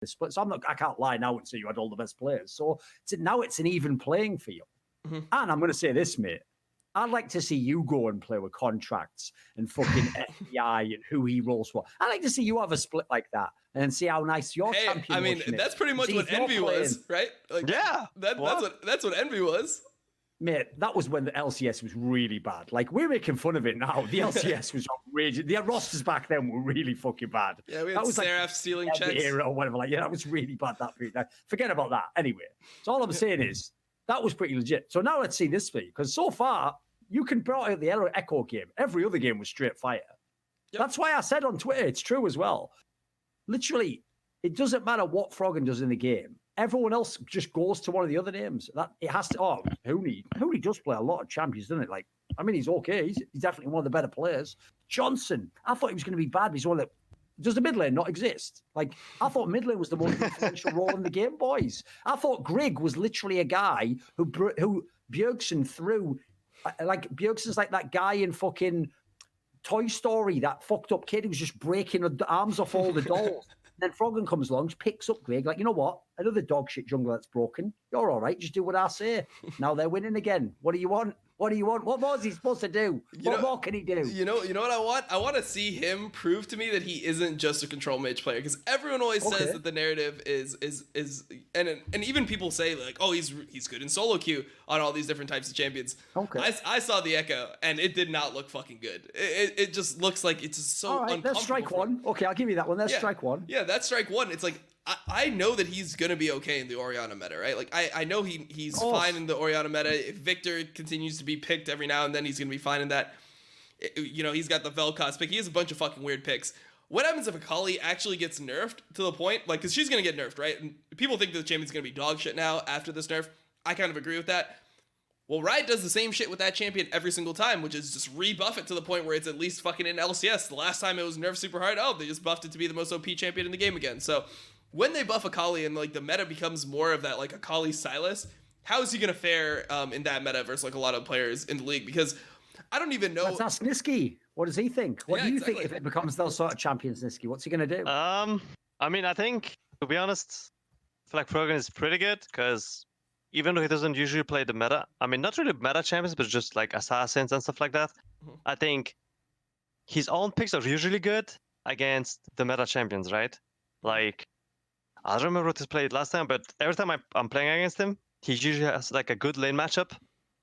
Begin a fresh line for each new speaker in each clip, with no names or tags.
split. So I can't lie now and say you had all the best players. So now it's an even playing field. And I'm going to say this, mate. I'd like to see you go and play with contracts and fucking FBI and who he rolls for. I'd like to see you have a split like that and see how nice your champion
I mean, that's pretty much what Envy was, right? Like,
yeah.
That's what Envy was.
Mate, that was when the LCS was really bad. Like, we're making fun of it now. The LCS was outrageous. The rosters back then were really fucking bad.
Yeah, we had Seraph stealing checks.
Or whatever. Like, yeah, that was really bad, that period. Now, forget about that. Anyway, so all I'm saying is, that was pretty legit. So now let's see this for you. Because so far, you can brought out the Echo game. Every other game was straight fire. Yep. That's why I said on Twitter, it's true as well. Literally, it doesn't matter what Froggen does in the game. Everyone else just goes to one of the other names. That it has to. Oh, Hooney does play a lot of champions, doesn't it? Like, I mean, he's okay. He's definitely one of the better players. Johnson, I thought he was going to be bad. But he's one that does the mid lane not exist? Like, I thought mid lane was the most influential role in the game, boys. I thought Grigg was literally a guy who Bjergsen threw. Like, Bjergsen's like that guy in fucking Toy Story, that fucked up kid who's just breaking the arms off all the dolls. Then Froggen comes along, picks up Greg, like, you know what? Another dog shit jungler that's broken. You're all right. Just do what I say. Now they're winning again. What do you want? What do you want? What more is he supposed to do? What more can he do?
You know what I want? I want to see him prove to me that he isn't just a control mage player. Because everyone always says that the narrative is and even people say like, oh, he's good in solo queue on all these different types of champions.
Okay.
I saw the Echo and it did not look fucking good. It just looks like it's just so uncomfortable.
That's strike one. Okay, I'll give you that one. That's strike one.
Yeah, that's strike one. It's like I know that he's gonna be okay in the Orianna meta, right? Like I know he's fine in the Orianna meta. If Victor continues to be picked every now and then, he's gonna be fine in that. You know, he's got the Vel'Koz pick. He has a bunch of fucking weird picks. What happens if Akali actually gets nerfed to the point, like, because she's gonna get nerfed, right? And people think that the champion's gonna be dog shit now after this nerf. I kind of agree with that. Well, Riot does the same shit with that champion every single time, which is just rebuff it to the point where it's at least fucking in LCS. The last time it was nerfed super hard, they just buffed it to be the most OP champion in the game again. So when they buff Akali and like the meta becomes more of that like Akali Sylas, how is he gonna fare in that meta versus like a lot of players in the league? Because I don't even know.
Let's ask Nisqy. What does he think? What do you think if it becomes those sort of champions, Nisqy? What's he gonna do?
I mean, I think, to be honest, I feel like Froggen is pretty good because even though he doesn't usually play the meta, I mean, not really meta champions, but just like assassins and stuff like that. I think his own picks are usually good against the meta champions, right? Like, I don't remember what he played last time, but every time I'm playing against him, he usually has like a good lane matchup,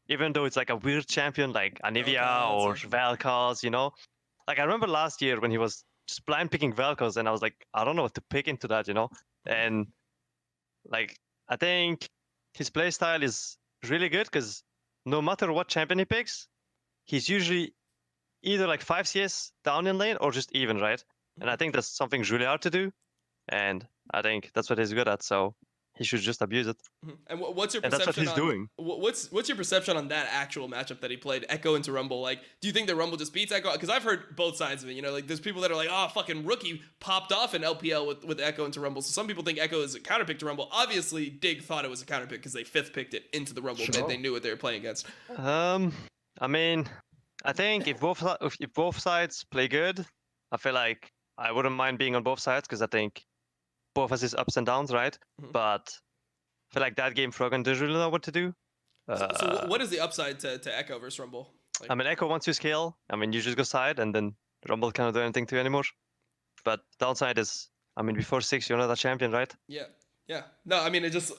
even though it's like a weird champion like Anivia or Vel'Koz, you know? Like, I remember last year when he was just blind picking Vel'Koz, and I was like, I don't know what to pick into that, you know? And like, I think his playstyle is really good because no matter what champion he picks, he's usually either like 5 CS down in lane or just even, right? And I think that's something really hard to do. And I think that's what he's good at, so he should just abuse it.
And what's your perception?
And that's what he's doing.
What's your perception on that actual matchup that he played, Echo into Rumble? Like, do you think that Rumble just beats Echo? Because I've heard both sides of it. You know, like there's people that are like, oh, fucking rookie popped off in LPL with Echo into Rumble. So some people think Echo is a counterpick to Rumble. Obviously, Dig thought it was a counterpick because they 5th picked it into the Rumble. Sure. They knew what they were playing against.
I mean, I think if both sides play good, I feel like I wouldn't mind being on both sides because I think both has his ups and downs, right? But I feel like that game Froggen doesn't really know what to do.
So what is the upside to Echo versus Rumble? Like,
I mean, Echo once you scale, I mean, you just go side, and then Rumble cannot do anything to you anymore. But downside is, I mean, before 6, you're not a champion, right?
Yeah. No, I mean, it just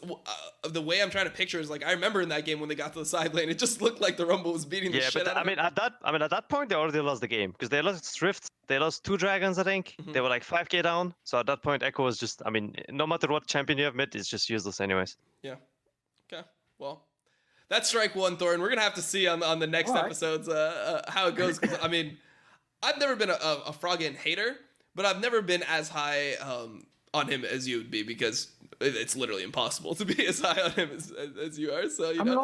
the way I'm trying to picture is like I remember in that game when they got to the side lane, it just looked like the Rumble was beating the shit out of them.
At that point they already lost the game because they lost Rift, they lost 2 dragons, I think. They were like 5k down. So at that point, Echo was just, I mean, no matter what champion you have mid, it's just useless anyways.
Yeah. Okay. Well, that's strike one, Thorin. We're gonna have to see on the next episodes how it goes. Because I mean, I've never been a Froggen hater, but I've never been as high on him as you would be because it's literally impossible to be as high on him as you are. So you know.